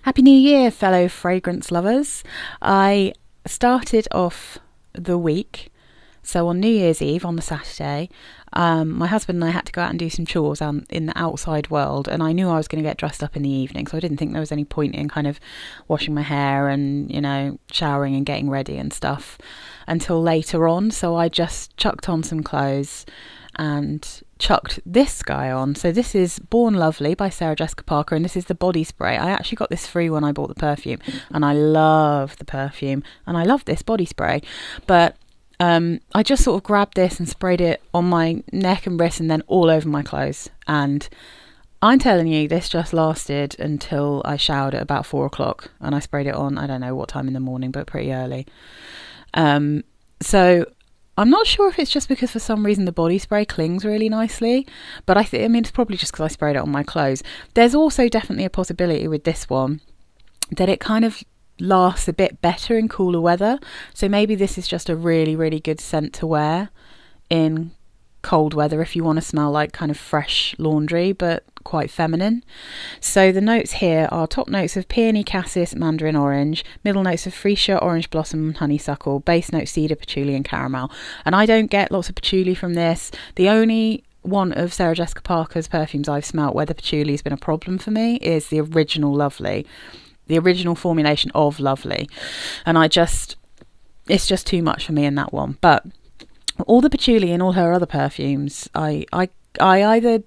Happy New Year, fellow fragrance lovers. I started off the week, so on New Year's Eve, on the Saturday, my husband and I had to go out and do some chores in the outside world, and I knew I was going to get dressed up in the evening, so I didn't think there was any point in kind of washing my hair and, showering and getting ready and stuff until later on. So I just chucked on some clothes and chucked this guy on. So this is Born Lovely by Sarah Jessica Parker, and this is the body spray. I actually got this free when I bought the perfume, and I love the perfume and I love this body spray, but I just sort of grabbed this and sprayed it on my neck and wrist and then all over my clothes, and I'm telling you, this just lasted until I showered at about 4 o'clock, and I sprayed it on, I don't know what time in the morning, but pretty early. So I'm not sure if it's just because for some reason the body spray clings really nicely, but I mean it's probably just because I sprayed it on my clothes. There's also definitely a possibility with this one that it kind of lasts a bit better in cooler weather, so maybe this is just a really, really good scent to wear in cold weather if you want to smell like kind of fresh laundry but quite feminine. So the notes here are top notes of peony, cassis, mandarin orange, middle notes of freesia, orange blossom, honeysuckle, base notes cedar, patchouli and caramel. And I don't get lots of patchouli from this. The only one of Sarah Jessica Parker's perfumes I've smelt where the patchouli has been a problem for me is the original Lovely, the original formulation of Lovely, and it's just too much for me in that one. But all the patchouli in all her other perfumes, I either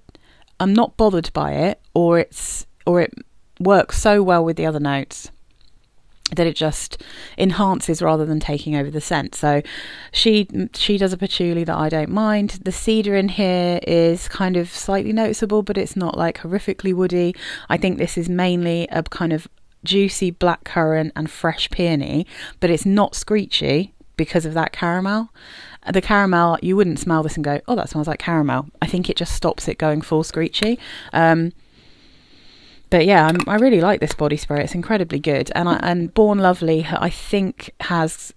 I'm not bothered by it, or it works so well with the other notes that it just enhances rather than taking over the scent. So she does a patchouli that I don't mind. The cedar in here is kind of slightly noticeable, but it's not like horrifically woody. I think this is mainly a kind of juicy blackcurrant and fresh peony, but it's not screechy because of that caramel. The caramel, you wouldn't smell this and go, oh, that smells like caramel. I think it just stops it going full screechy. But yeah, I really like this body spray. It's incredibly good. And Born Lovely, I think, has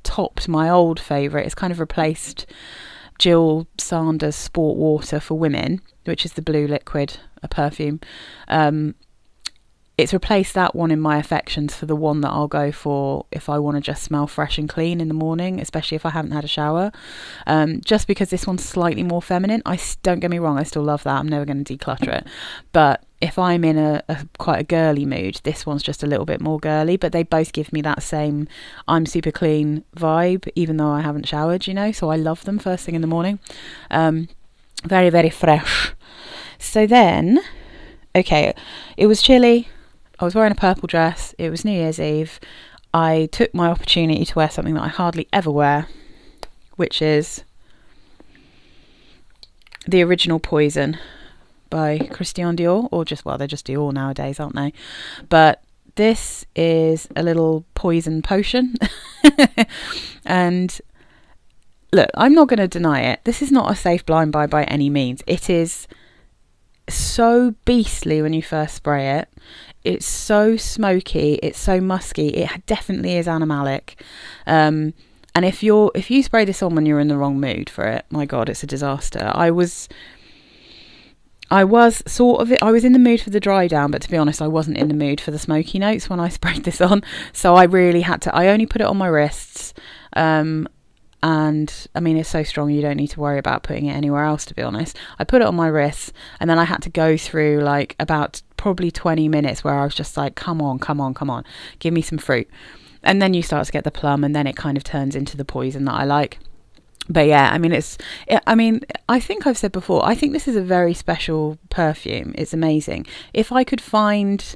topped my old favourite. It's kind of replaced Jill Sanders Sport Water for women, which is the blue liquid, a perfume. It's replaced that one in my affections for the one that I'll go for if I want to just smell fresh and clean in the morning, especially if I haven't had a shower. Just because this one's slightly more feminine. Don't get me wrong, I still love that. I'm never going to declutter it. But if I'm in a quite a girly mood, this one's just a little bit more girly. But they both give me that same I'm super clean vibe, even though I haven't showered, so I love them first thing in the morning. Very, very fresh. So then, okay, it was chilly. I was wearing a purple dress. It was New Year's Eve. I took my opportunity to wear something that I hardly ever wear, which is the original Poison by Christian Dior, or they're just Dior nowadays, aren't they? But this is a little poison potion. And look, I'm not going to deny it. This is not a safe blind buy by any means. It is so beastly when you first spray it. It's so smoky, it's so musky, it definitely is animalic. And if you spray this on when you're in the wrong mood for it, my god, it's a disaster. I was in the mood for the dry down, but to be honest, I wasn't in the mood for the smoky notes when I sprayed this on. So I really had to, I only put it on my wrists. And I mean, it's so strong you don't need to worry about putting it anywhere else, to be honest. I put it on my wrists, and then I had to go through like about probably 20 minutes where I was just like, come on, give me some fruit. And then you start to get the plum, and then it kind of turns into the poison that I like. But yeah, I mean, I think I've said before, I think this is a very special perfume. It's amazing. If I could find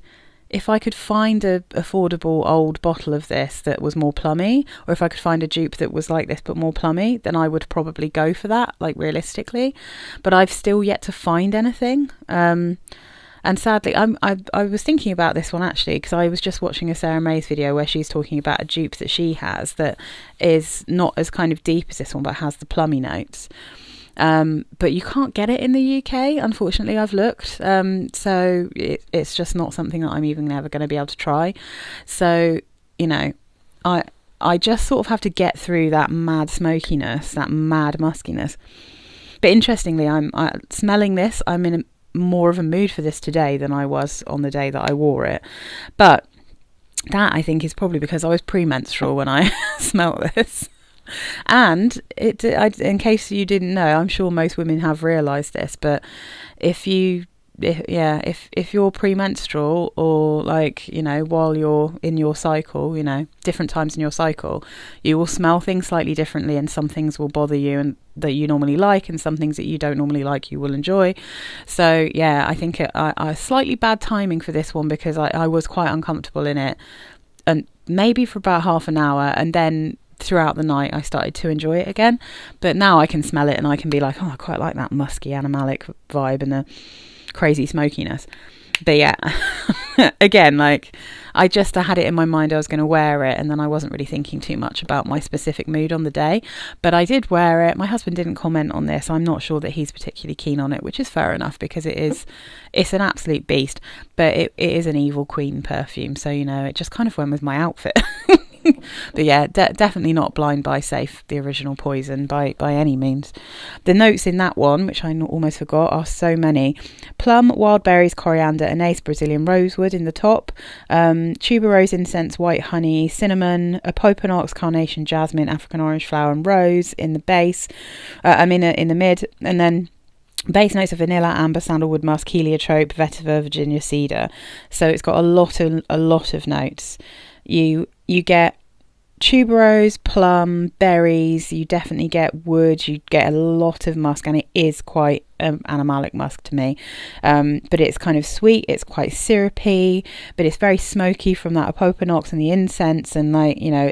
a affordable old bottle of this that was more plummy, or if I could find a dupe that was like this but more plummy, then I would probably go for that, like realistically. But I've still yet to find anything. And sadly, I was thinking about this one actually, because I was just watching a Sarah May's video where she's talking about a dupe that she has that is not as kind of deep as this one, but has the plummy notes. But you can't get it in the UK, unfortunately. I've looked, so it's just not something that I'm even ever going to be able to try. So I just sort of have to get through that mad smokiness, that mad muskiness. But interestingly, I'm smelling this. I'm in more of a mood for this today than I was on the day that I wore it. But That I think is probably because I was premenstrual when I smelt this. And in case you didn't know, I'm sure most women have realised this, but if you're premenstrual, or like, you know, while you're in your cycle, you know, different times in your cycle, you will smell things slightly differently, and some things will bother you and that you normally like, and some things that you don't normally like you will enjoy. So yeah, I think I slightly bad timing for this one, because I was quite uncomfortable in it, and maybe for about half an hour, and then throughout the night I started to enjoy it again. But now I can smell it and I can be like, oh, I quite like that musky animalic vibe and the crazy smokiness. But yeah, again, like, I had it in my mind I was going to wear it, and then I wasn't really thinking too much about my specific mood on the day, but I did wear it. My husband didn't comment on this. I'm not sure that he's particularly keen on it, which is fair enough, because it's an absolute beast, but it is an evil queen perfume, so, you know, it just kind of went with my outfit. But yeah, definitely not Blind Buy safe, the original Poison, by any means. The notes in that one, which I almost forgot, are so many. Plum, wild berries, coriander, anise, Brazilian rosewood in the top, tuberose, incense, white honey, cinnamon, apopanox, carnation, jasmine, African orange flower and rose in the base, in the mid, and then base notes of vanilla, amber, sandalwood, musk, heliotrope, vetiver, Virginia cedar. So it's got a lot of notes. You get tuberose, plum, berries, you definitely get wood, you get a lot of musk, and it is quite animalic musk to me, but it's kind of sweet, it's quite syrupy, but it's very smoky from that apopanox and the incense, and, like, you know,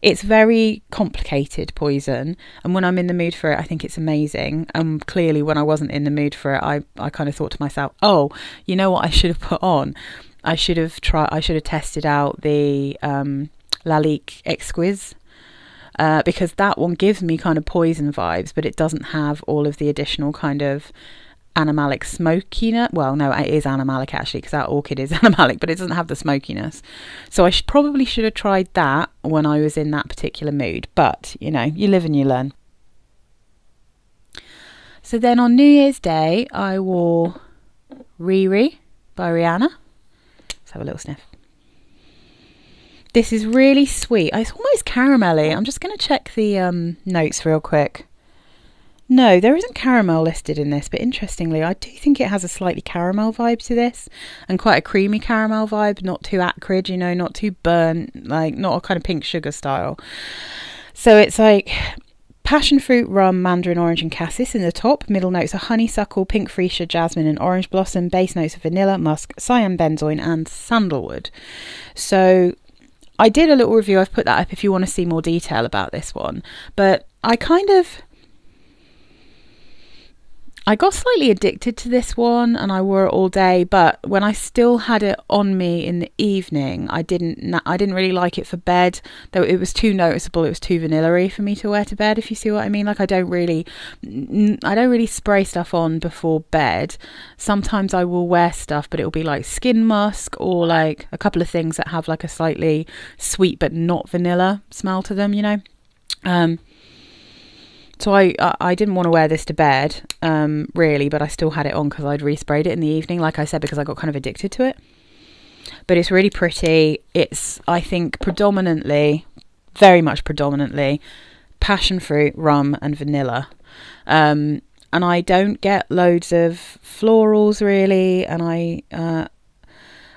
it's very complicated Poison, and when I'm in the mood for it I think it's amazing. Clearly when I wasn't in the mood for it, I kind of thought to myself, oh, you know what I should have put on? I should have tested out the Lalique Exquise, because that one gives me kind of Poison vibes, but it doesn't have all of the additional kind of animalic smokiness. Well, no, it is animalic actually, because that orchid is animalic, but it doesn't have the smokiness. So I probably should have tried that when I was in that particular mood, but, you know, you live and you learn. So then on New Year's Day, I wore RiRi by Rihanna. Let's have a little sniff. This is really sweet. It's almost caramelly. I'm just going to check the notes real quick. No, there isn't caramel listed in this, but interestingly, I do think it has a slightly caramel vibe to this, and quite a creamy caramel vibe, not too acrid, you know, not too burnt, like not a kind of pink sugar style. So it's like passion fruit, rum, mandarin orange and cassis in the top. Middle notes are honeysuckle, pink freesia, jasmine and orange blossom. Base notes are vanilla, musk, cyan benzoin and sandalwood. So I did a little review. I've put that up if you want to see more detail about this one. But I got slightly addicted to this one, and I wore it all day, but when I still had it on me in the evening, I didn't really like it for bed, though it was too noticeable. It was too vanilla-y for me to wear to bed, if you see what I mean. Like, I don't really spray stuff on before bed. Sometimes I will wear stuff, but it'll be like skin musk, or like a couple of things that have like a slightly sweet but not vanilla smell to them, you know. So I didn't want to wear this to bed, really, but I still had it on because I'd resprayed it in the evening, like I said, because I got kind of addicted to it. But it's really pretty. It's, I think, very much predominantly, passion fruit, rum and vanilla. And I don't get loads of florals, really, and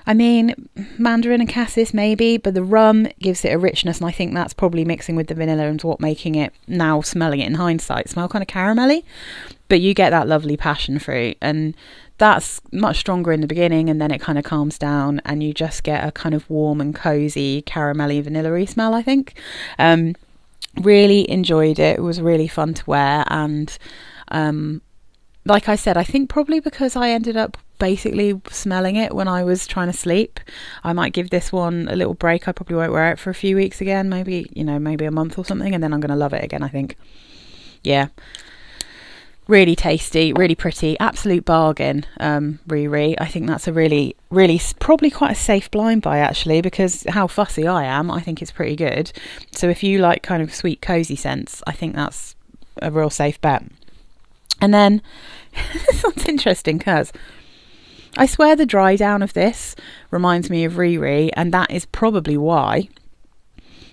I mean, mandarin and cassis maybe, but the rum gives it a richness, and I think that's probably mixing with the vanilla and what making it, now smelling it in hindsight, smell kind of caramelly. But you get that lovely passion fruit, and that's much stronger in the beginning, and then it kind of calms down, and you just get a kind of warm and cozy caramelly vanilla-y smell, I think. Really enjoyed it. It was really fun to wear, and like I said, I think probably because I ended up basically smelling it when I was trying to sleep, I might give this one a little break. I probably won't wear it for a few weeks again, maybe a month or something, and then I'm going to love it again, I think. Yeah, really tasty, really pretty, absolute bargain. RiRi, I think that's a really probably quite a safe blind buy actually, because how fussy I am, I think it's pretty good. So if you like kind of sweet cozy scents, I think that's a real safe bet. And then this one's interesting because I swear the dry down of this reminds me of RiRi, and that is probably why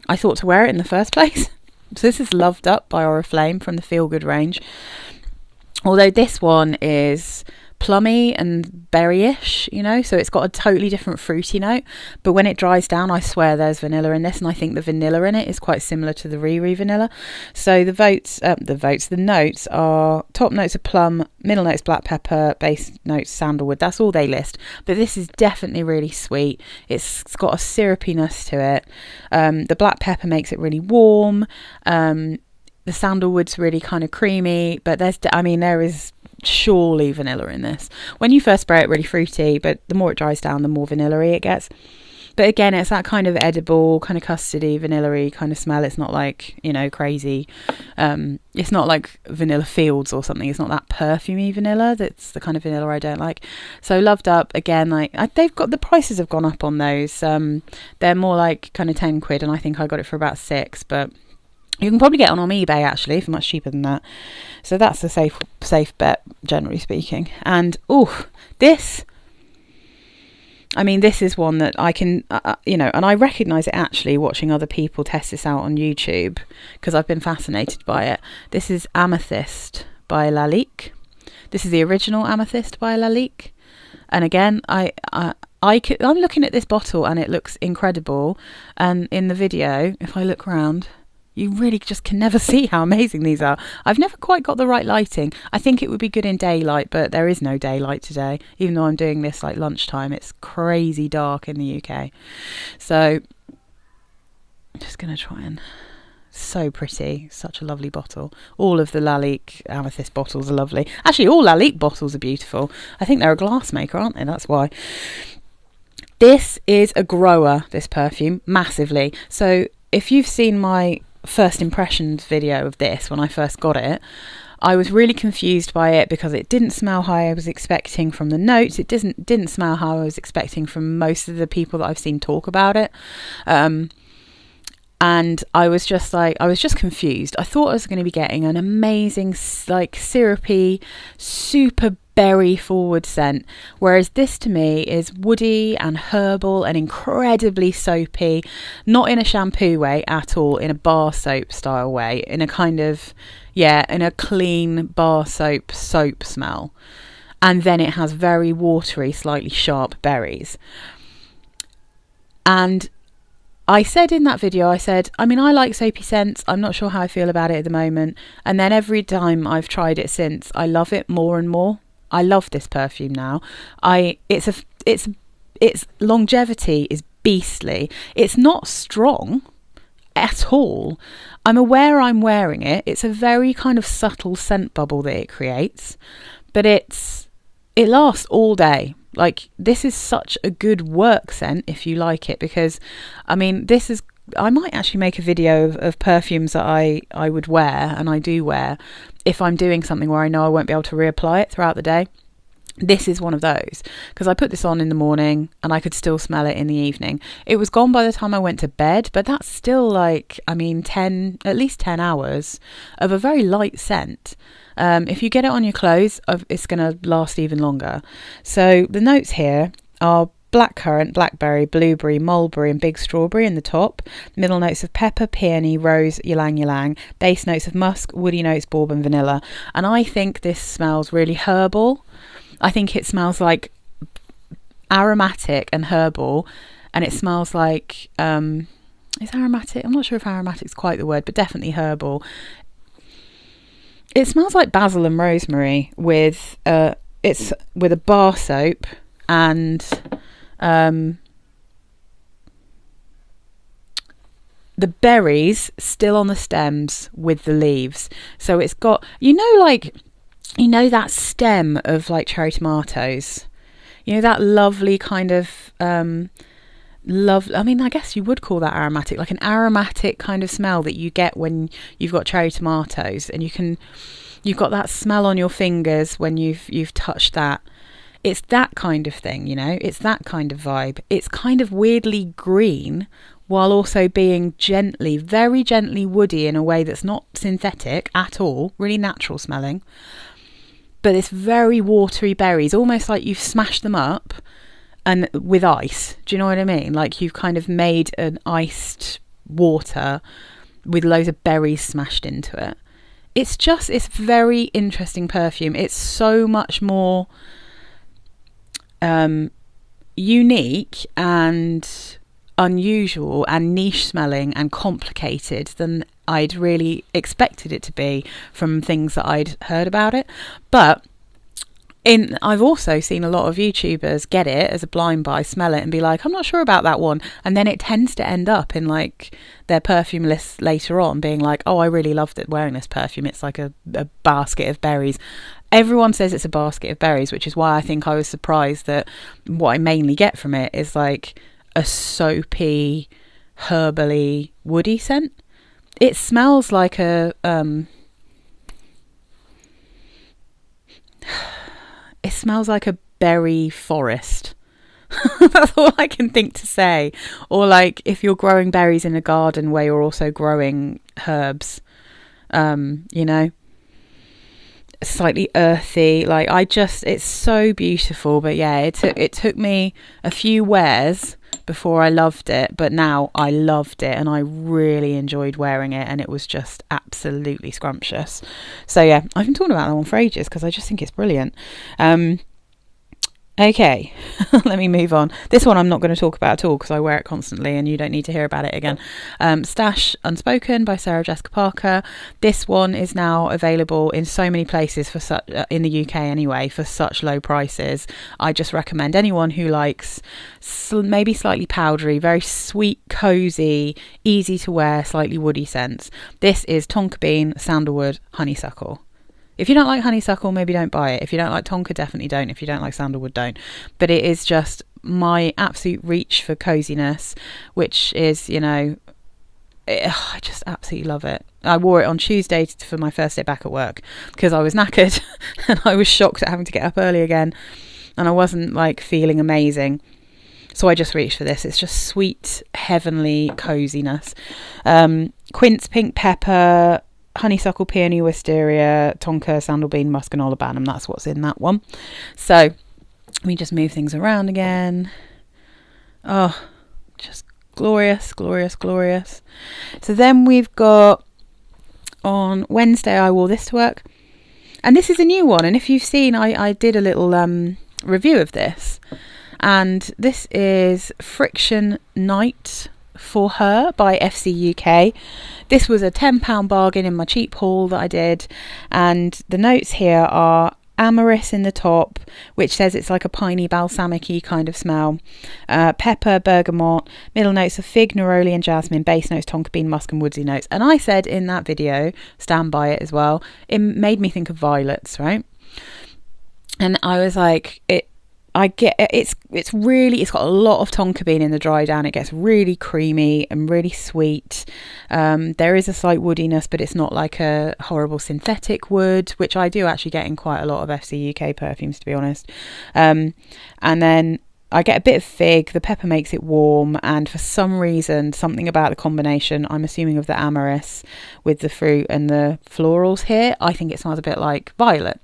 I thought to wear it in the first place. So this is Loved Up by Oriflame from the Feel Good range. Although this one is plummy and berry-ish, you know, so it's got a totally different fruity note, but when it dries down, I swear there's vanilla in this, and I think the vanilla in it is quite similar to the RiRi vanilla. So the notes are, top notes are plum, middle notes black pepper, base notes sandalwood. That's all they list, but this is definitely really sweet. It's got a syrupiness to it. The black pepper makes it really warm. The sandalwood's really kind of creamy, but there is surely vanilla in this. When you first spray it, really fruity, but the more it dries down, the more vanilla-y it gets. But again, it's that kind of edible, kind of custardy, vanilla-y kind of smell. It's not like, you know, crazy. It's not like Vanilla Fields or something. It's not that perfumey vanilla. That's the kind of vanilla I don't like. So Loved Up, again, they've got, the prices have gone up on those. They're more like kind of 10 quid, and I think I got it for about 6, but you can probably get on eBay actually for much cheaper than that. So that's a safe bet, generally speaking. And this is one that I can, and I recognise it actually watching other people test this out on YouTube, because I've been fascinated by it. This is Amethyst by Lalique. This is the original Amethyst by Lalique. And again, I'm looking at this bottle and it looks incredible. And in the video, if I look around, you really just can never see how amazing these are. I've never quite got the right lighting. I think it would be good in daylight, but there is no daylight today. Even though I'm doing this like lunchtime, it's crazy dark in the UK. So I'm just going to try and... So pretty. Such a lovely bottle. All of the Lalique Amethyst bottles are lovely. Actually, all Lalique bottles are beautiful. I think they're a glass maker, aren't they? That's why. This is a grower, this perfume, massively. So if you've seen my first impressions video of this when I first got it, I was really confused by it because it didn't smell how I was expecting from the notes. It didn't smell how I was expecting from most of the people that I've seen talk about it. And I was just confused. I thought I was going to be getting an amazing, like, syrupy, super berry forward scent, whereas this to me is woody and herbal and incredibly soapy, not in a shampoo way at all, in a bar soap style way, in a kind of, in a clean bar soap smell. And then it has very watery, slightly sharp berries. And I said in that video, I like soapy scents. I'm not sure how I feel about it at the moment. And then every time I've tried it since, I love it more and more. I love this perfume now. Its longevity is beastly. It's not strong at all. I'm aware I'm wearing it. It's a very kind of subtle scent bubble that it creates, but it lasts all day. Like, this is such a good work scent if you like it, because I might actually make a video of perfumes that I would wear, and I do wear, if I'm doing something where I know I won't be able to reapply it throughout the day. This is one of those, because I put this on in the morning and I could still smell it in the evening. It was gone by the time I went to bed, but that's still like, at least 10 hours of a very light scent. If you get it on your clothes, it's going to last even longer. So the notes here are blackcurrant, blackberry, blueberry, mulberry and big strawberry in the top. Middle notes of pepper, peony, rose, ylang ylang. Base notes of musk, woody notes, bourbon, vanilla. And I think this smells really herbal. I think it smells like aromatic and herbal. And it smells like, is aromatic? I'm not sure if aromatic is quite the word, but definitely herbal. It smells like basil and rosemary with a bar soap and the berries still on the stems with the leaves. So it's got, that stem of like cherry tomatoes, that lovely kind of I guess you would call that aromatic, like an aromatic kind of smell that you get when you've got cherry tomatoes, and you've got that smell on your fingers when you've touched that. It's that kind of thing, it's that kind of vibe. It's kind of weirdly green while also being very gently woody in a way that's not synthetic at all, really natural smelling. but it's very watery berries, almost like you've smashed them up and with ice. Do you know what I mean? Like you've kind of made an iced water with loads of berries smashed into it. It's very interesting perfume. It's so much more unique and unusual and niche smelling and complicated than I'd really expected it to be from things that I'd heard about it. But I've also seen a lot of YouTubers get it as a blind buy, smell it and be like, I'm not sure about that one. And then it tends to end up in like their perfume lists later on being like, oh, I really loved it wearing this perfume. It's like a basket of berries. Everyone says it's a basket of berries, which is why I think I was surprised that what I mainly get from it is like a soapy, herbally, woody scent. It smells like it smells like a berry forest. That's all I can think to say. Or like if you're growing berries in a garden where you're also growing herbs, you know, slightly earthy. Like it's so beautiful. But yeah, it took me a few wears before I loved it, but now I loved it and I really enjoyed wearing it, and it was just absolutely scrumptious. So yeah, I've been talking about that one for ages because I just think it's brilliant. Okay, let me move on. This one I'm not going to talk about at all because I wear it constantly and you don't need to hear about it again. Stash Unspoken by Sarah Jessica Parker. This one is now available in so many places for such in the UK anyway, for such low prices. I just recommend anyone who likes maybe slightly powdery, very sweet, cozy, easy to wear, slightly woody scents. This is tonka bean, sandalwood, honeysuckle. If you don't like honeysuckle, maybe don't buy it. If you don't like tonka, definitely don't. If you don't like sandalwood, don't. But it is just my absolute reach for coziness, which is, you know, I just absolutely love it. I wore it on Tuesday for my first day back at work because I was knackered and I was shocked at having to get up early again and I wasn't like feeling amazing. So I just reached for this. It's just sweet, heavenly coziness. Quince, pink pepper, honeysuckle, peony, wisteria, tonka, sandalbean, musk and olibanum. That's what's in that one. So let me just move things around again. Oh, just glorious, glorious, glorious. So then we've got, on Wednesday I wore this to work, and this is a new one, and if you've seen, I did a little review of this, and this is Friction Night for Her by FCUK. This was a £10 bargain in my cheap haul that I did, and the notes here are amyris in the top, which says it's like a piney, balsamic-y kind of smell, pepper, bergamot, middle notes of fig, neroli and jasmine, base notes tonka bean, musk and woodsy notes. And I said in that video, stand by it as well, it made me think of violets, right? And I was like, it's got a lot of tonka bean in the dry down. It gets really creamy and really sweet. There is a slight woodiness, but it's not like a horrible synthetic wood, which I do actually get in quite a lot of FCUK perfumes, to be honest. And then I get a bit of fig. The pepper makes it warm, and for some reason, something about the combination, I'm assuming of the amyris with the fruit and the florals here, I think it smells a bit like violet.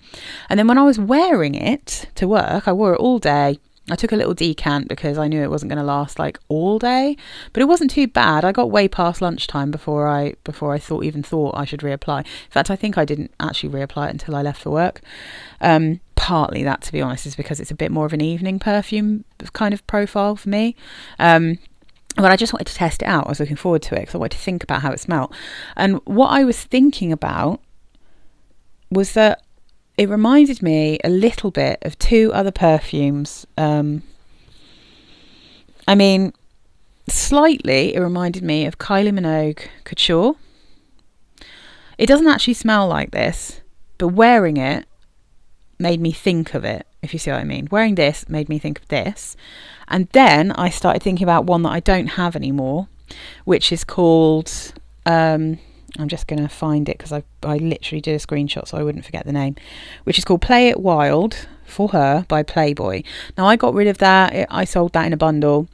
And then when I was wearing it to work, I wore it all day. I took a little decant because I knew it wasn't going to last like all day, but it wasn't too bad. I got way past lunchtime before I thought I should reapply. In fact, I think I didn't actually reapply it until I left for work. Partly that, to be honest, is because it's a bit more of an evening perfume kind of profile for me. But I just wanted to test it out. I was looking forward to it because I wanted to think about how it smelled. And what I was thinking about was that it reminded me a little bit of two other perfumes. I mean, slightly, it reminded me of Kylie Minogue Couture. It doesn't actually smell like this, but wearing it made me think of it, if you see what I mean. Wearing this made me think of this. And then I started thinking about one that I don't have anymore, which is called... I'm just going to find it because I literally did a screenshot so I wouldn't forget the name, which is called Play It Wild for Her by Playboy. Now, I got rid of that. I sold that in a bundle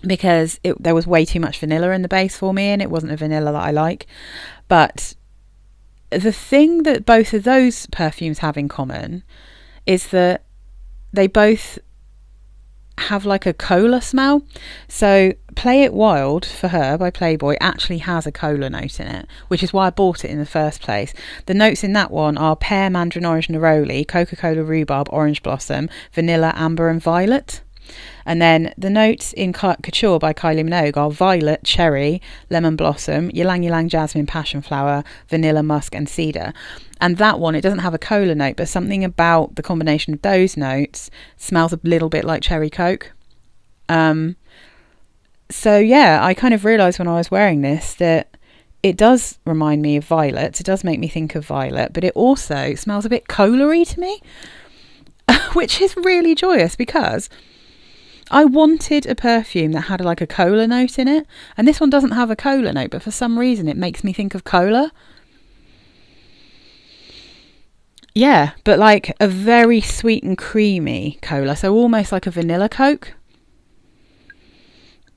because there was way too much vanilla in the base for me, and it wasn't a vanilla that I like. But the thing that both of those perfumes have in common is that they both have like a cola smell. So Play It Wild for her by Playboy actually has a cola note in it, which is why I bought it in the first place. The notes in that one are pear, mandarin orange, neroli, Coca-Cola rhubarb, orange blossom, vanilla, amber and violet. And then the notes in Couture by Kylie Minogue are violet, cherry, lemon blossom, ylang ylang, jasmine, passion flower, vanilla, musk and cedar. And that one, it doesn't have a cola note, but something about the combination of those notes smells a little bit like cherry Coke. So yeah, I kind of realised when I was wearing this that it does remind me of violets. It does make me think of violet, but it also smells a bit cola-y to me, which is really joyous because I wanted a perfume that had like a cola note in it, and this one doesn't have a cola note, but for some reason it makes me think of cola. Yeah, but like a very sweet and creamy cola, so almost like a vanilla Coke,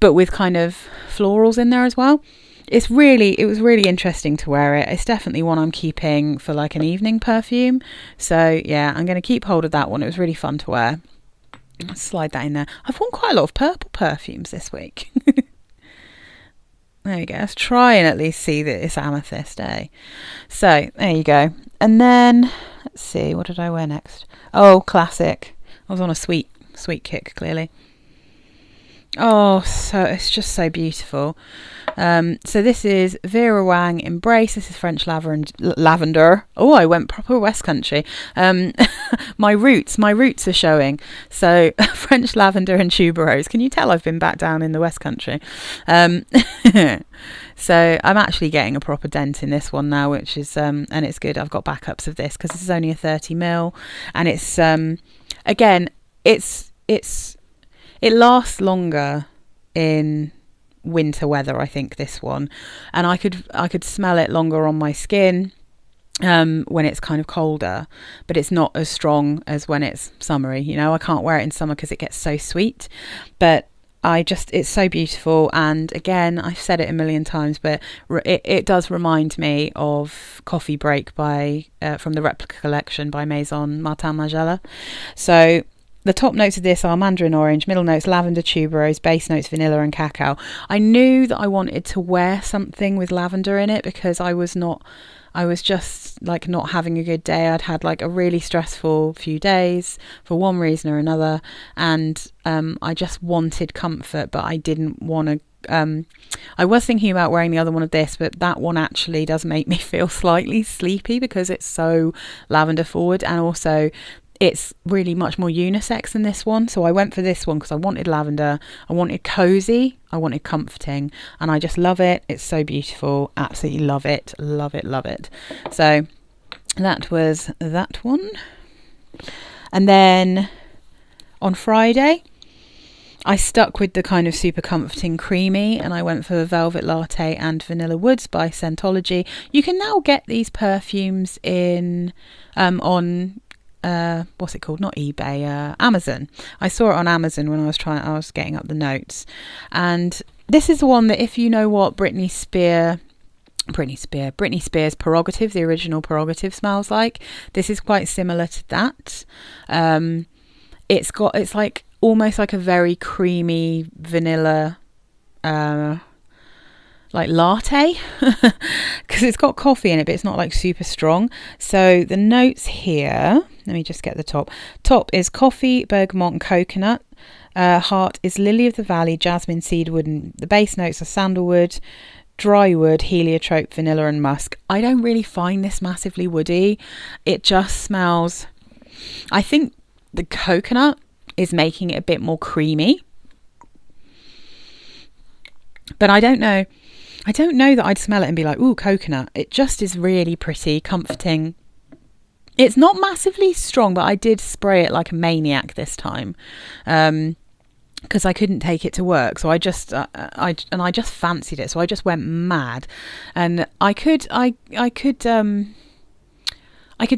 but with kind of florals in there as well. It was really interesting to wear it. It's definitely one I'm keeping for like an evening perfume. So yeah, I'm going to keep hold of that one. It was really fun to wear. Let's slide that in there. I've worn quite a lot of purple perfumes this week. There we go. Let's try and at least see that it's amethyst, eh? So there you go. And then let's see, what did I wear next? Oh, classic. I was on a sweet kick, clearly. Oh, so it's just so beautiful. So this is Vera Wang Embrace. This is French Lavender. Oh, I went proper West Country. My roots are showing. So French Lavender and Tuberose. Can you tell I've been back down in the West Country? So I'm actually getting a proper dent in this one now, which is and it's good. I've got backups of this because this is only a 30ml, and it's again, it lasts longer in winter weather, I think, this one, and I could smell it longer on my skin when it's kind of colder, but it's not as strong as when it's summery. You know, I can't wear it in summer because it gets so sweet, but it's so beautiful. And again, I've said it a million times, but it does remind me of Coffee Break by from the Replica collection by Maison Martin Margiela. So the top notes of this are mandarin orange, middle notes lavender, tuberose, base notes vanilla and cacao. I knew that I wanted to wear something with lavender in it because I was just like not having a good day. I'd had like a really stressful few days for one reason or another, and I just wanted comfort, but I didn't want to I was thinking about wearing the other one of this, but that one actually does make me feel slightly sleepy because it's so lavender forward, and also it's really much more unisex than this one. So I went for this one because I wanted lavender, I wanted cozy, I wanted comforting, and I just love it. It's so beautiful. Absolutely love it. Love it, love it. So that was that one. And then on Friday, I stuck with the kind of super comforting creamy, and I went for Velvet Latte and Vanilla Woods by Scentology. You can now get these perfumes in on what's it called? Not eBay, Amazon. I saw it on Amazon when I was getting up the notes, and this is the one that, if you know what Britney Spears Prerogative, the original Prerogative, smells like, this is quite similar to that. It's like almost like a very creamy vanilla like latte because it's got coffee in it, but it's not like super strong. So the notes here, let me just get the top is coffee, bergamot and coconut. Heart is lily of the valley, jasmine, cedarwood, and the base notes are sandalwood, dry wood, heliotrope, vanilla and musk. I don't really find this massively woody. It just smells, I think the coconut is making it a bit more creamy, but I don't know that I'd smell it and be like, ooh, coconut. It just is really pretty, comforting. It's not massively strong, but I did spray it like a maniac this time because I couldn't take it to work. So I just fancied it. So I just went mad, and I could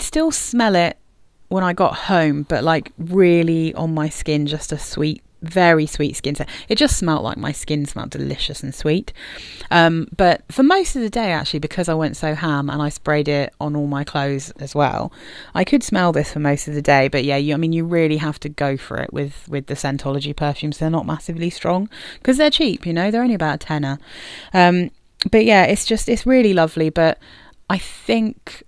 still smell it when I got home, but like really on my skin, just a sweet very sweet skin scent. It just smelled like my skin smelled delicious and sweet. But for most of the day, actually, because I went so ham and I sprayed it on all my clothes as well, I could smell this for most of the day. But yeah, you really have to go for it with the Scentology perfumes. They're not massively strong because they're cheap, they're only about a tenner. But yeah, it's really lovely. But I think,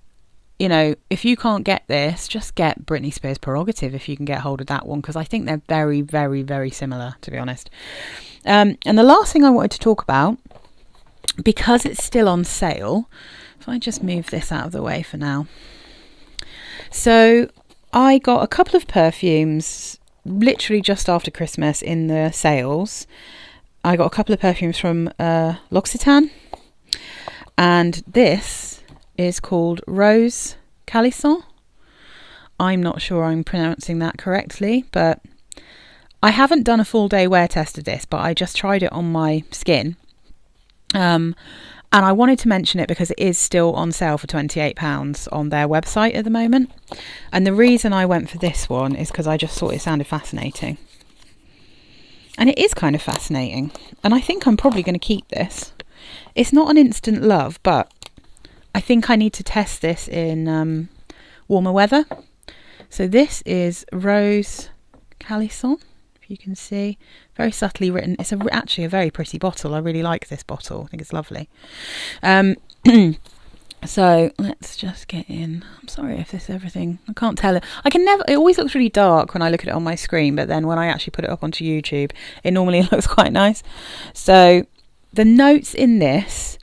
if you can't get this, just get Britney Spears Prerogative if you can get hold of that one, because I think they're very, very, very similar, to be honest. And the last thing I wanted to talk about, because it's still on sale, if I just move this out of the way for now. So I got a couple of perfumes literally just after Christmas in the sales. I got a couple of perfumes from L'Occitane, and this is called Rose Calisson. I'm not sure I'm pronouncing that correctly, but I haven't done a full day wear test of this, but I just tried it on my skin. And I wanted to mention it because it is still on sale for £28 on their website at the moment. And the reason I went for this one is because I just thought it sounded fascinating. And it is kind of fascinating. And I think I'm probably going to keep this. It's not an instant love, but I think I need to test this in warmer weather. So this is Rose Calisson, if you can see. Very subtly written. It's actually a very pretty bottle. I really like this bottle. I think it's lovely. So let's just get in. I'm sorry if this everything. I can't tell it. I can never. It always looks really dark when I look at it on my screen, but then when I actually put it up onto YouTube, it normally looks quite nice. So the notes in this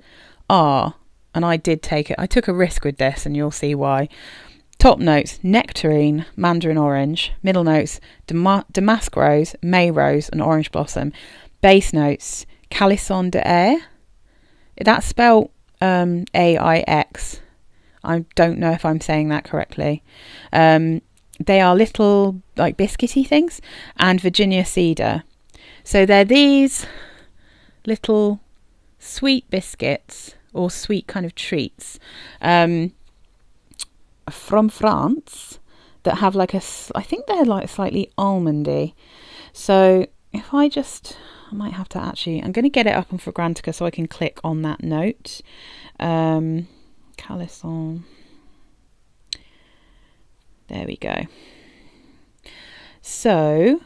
are, and I took a risk with this, and you'll see why. Top notes: nectarine, mandarin orange. Middle notes: damask rose, May rose, and orange blossom. Base notes: Calisson de Air. That's spelled AIX. I don't know if I'm saying that correctly. They are little like biscuity things, and Virginia cedar. So they're these little sweet biscuits or sweet kind of treats from France that have like I think they're like slightly almondy. So if I might have to actually, I'm going to get it up on Fragrantica so I can click on that note. Calisson. There we go. So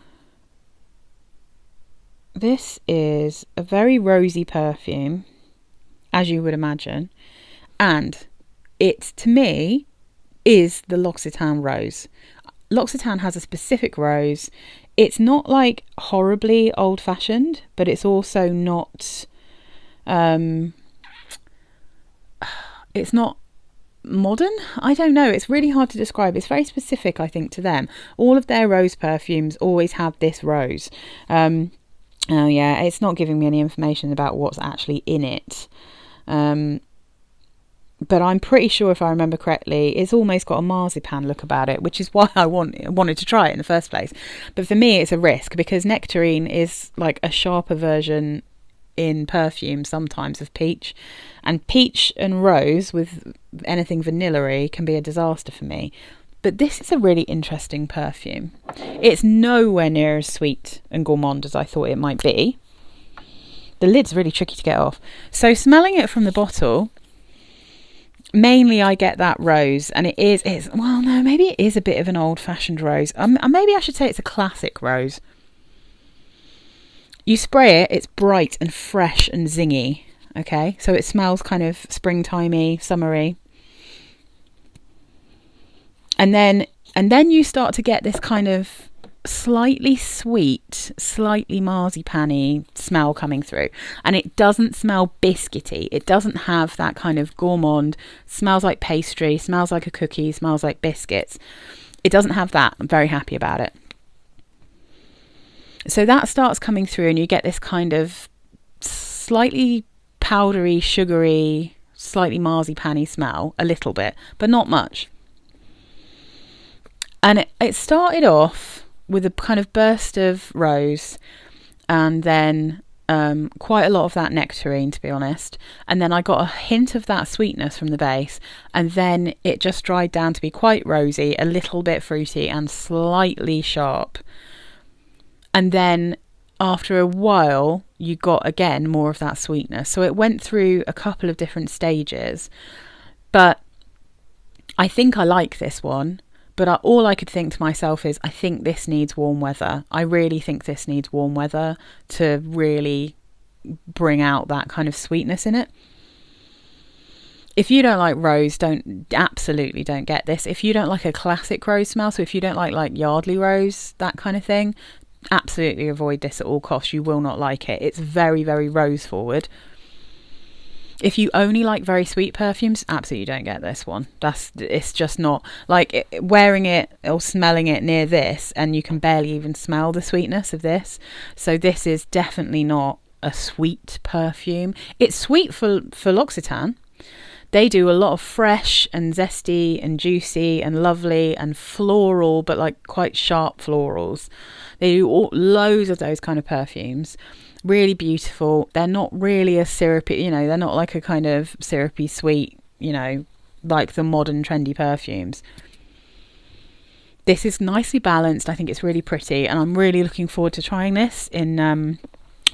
this is a very rosy perfume, as you would imagine, and it, to me, is the L'Occitane rose. L'Occitane has a specific rose. It's not like horribly old-fashioned, but it's also not it's not modern. I don't know, it's really hard to describe. It's very specific, I think, to them. All of their rose perfumes always have this rose. Oh yeah, it's not giving me any information about what's actually in it. But I'm pretty sure, if I remember correctly, it's almost got a marzipan look about it, which is why I wanted to try it in the first place. But for me, it's a risk, because nectarine is like a sharper version in perfume sometimes of peach. And peach and rose with anything vanilla-y can be a disaster for me. But this is a really interesting perfume. It's nowhere near as sweet and gourmand as I thought it might be. The lid's really tricky to get off. So smelling it from the bottle, mainly I get that rose, and maybe it is a bit of an old-fashioned rose. Maybe I should say it's a classic rose. You spray it, it's bright and fresh and zingy, okay? So it smells kind of springtimey, summery. And then you start to get this kind of slightly sweet, slightly marzipan-y smell coming through, and it doesn't smell biscuity. It doesn't have that kind of gourmand, smells like pastry, smells like a cookie, smells like biscuits. It doesn't have that. I'm very happy about it. So that starts coming through, and you get this kind of slightly powdery, sugary, slightly marzipan-y smell, a little bit, but not much. And it started off with a kind of burst of rose, and then quite a lot of that nectarine, to be honest. And then I got a hint of that sweetness from the base, and then it just dried down to be quite rosy, a little bit fruity, and slightly sharp. And then after a while, you got again more of that sweetness. So it went through a couple of different stages. But I think I like this one. But all I could think to myself is, I think this needs warm weather. I really think this needs warm weather to really bring out that kind of sweetness in it. If you don't like rose, absolutely don't get this. If you don't like a classic rose smell, so if you don't like Yardley rose, that kind of thing, absolutely avoid this at all costs. You will not like it. It's very, very rose forward. If you only like very sweet perfumes, absolutely don't get this one. It's just not like wearing it or smelling it near this, and you can barely even smell the sweetness of this. So this is definitely not a sweet perfume. It's sweet for L'Occitane. They do a lot of fresh and zesty and juicy and lovely and floral, but like quite sharp florals. They do loads of those kind of perfumes. Really beautiful. They're not really a syrupy, they're not like a kind of syrupy sweet, like the modern trendy perfumes. This is nicely balanced. I think it's really pretty, and I'm really looking forward to trying this in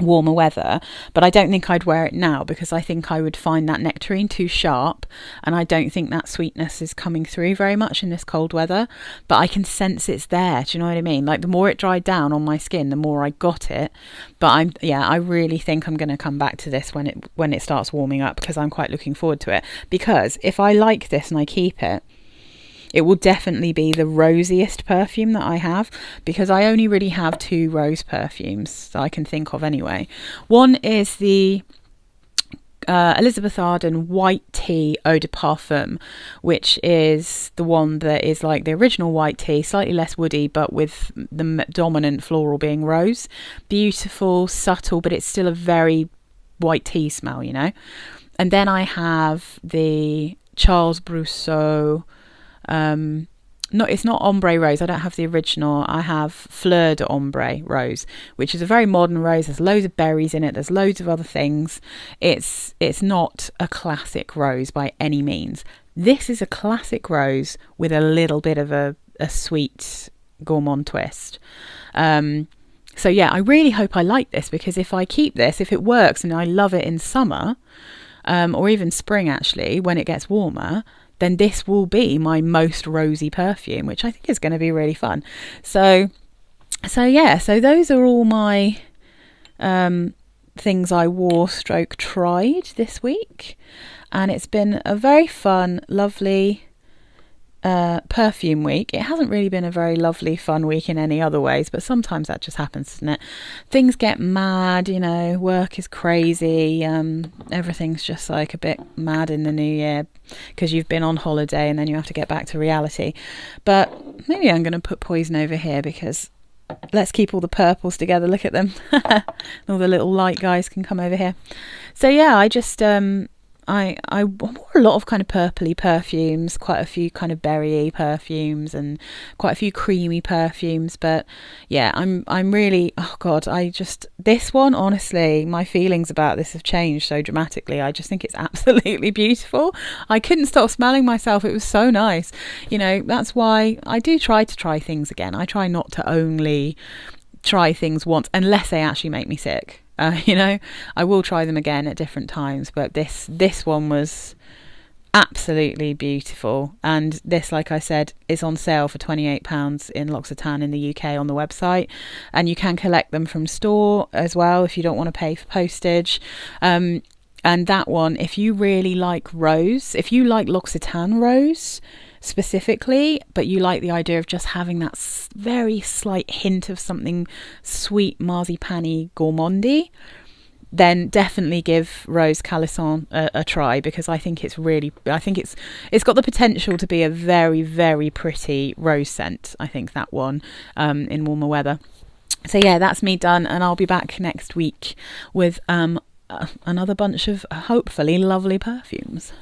warmer weather, but I don't think I'd wear it now because I think I would find that nectarine too sharp, and I don't think that sweetness is coming through very much in this cold weather. But I can sense it's there. Do you know what I mean? Like the more it dried down on my skin, the more I got it. But I really think I'm going to come back to this when it starts warming up, because I'm quite looking forward to it. Because if I like this and I keep it, it will definitely be the rosiest perfume that I have, because I only really have 2 rose perfumes that I can think of anyway. One is the Elizabeth Arden White Tea Eau de Parfum, which is the one that is like the original white tea, slightly less woody, but with the dominant floral being rose. Beautiful, subtle, but it's still a very white tea smell, And then I have the Charles Brousseau. It's not ombre rose. I don't have the original. I have fleur de ombre rose, which is a very modern rose. There's loads of berries in it. There's loads of other things. It's not a classic rose by any means. This is a classic rose with a little bit of a sweet gourmand twist. So yeah, I really hope I like this, because if I keep this, if it works and I love it in summer, or even spring actually, when it gets warmer, then this will be my most rosy perfume, which I think is going to be really fun. So those are all my things I wore / tried this week. And it's been a very fun, lovely perfume week. It hasn't really been a very lovely, fun week in any other ways, but sometimes that just happens, doesn't it? Things get mad, work is crazy, everything's just like a bit mad in the new year because you've been on holiday and then you have to get back to reality. But maybe I'm going to put Poison over here, because let's keep all the purples together. Look at them. All the little light guys can come over here. So yeah, I just I wore a lot of kind of purpley perfumes, quite a few kind of berry perfumes, and quite a few creamy perfumes. But yeah, I'm really, oh God, this one, honestly, my feelings about this have changed so dramatically. I just think it's absolutely beautiful. I couldn't stop smelling myself. It was so nice. That's why I do try to try things again. I try not to only try things once unless they actually make me sick. I will try them again at different times, but this one was absolutely beautiful. And this, like I said, is on sale for £28 in L'Occitane in the UK on the website, and you can collect them from store as well if you don't want to pay for postage. And that one, if you really like rose, if you like L'Occitane rose specifically, but you like the idea of just having that very slight hint of something sweet, marzipan-y, gourmandy, then definitely give Rose Calisson a try, because I think it's got the potential to be a very, very pretty rose scent. I think that one in warmer weather. So yeah, that's me done, and I'll be back next week with another bunch of hopefully lovely perfumes.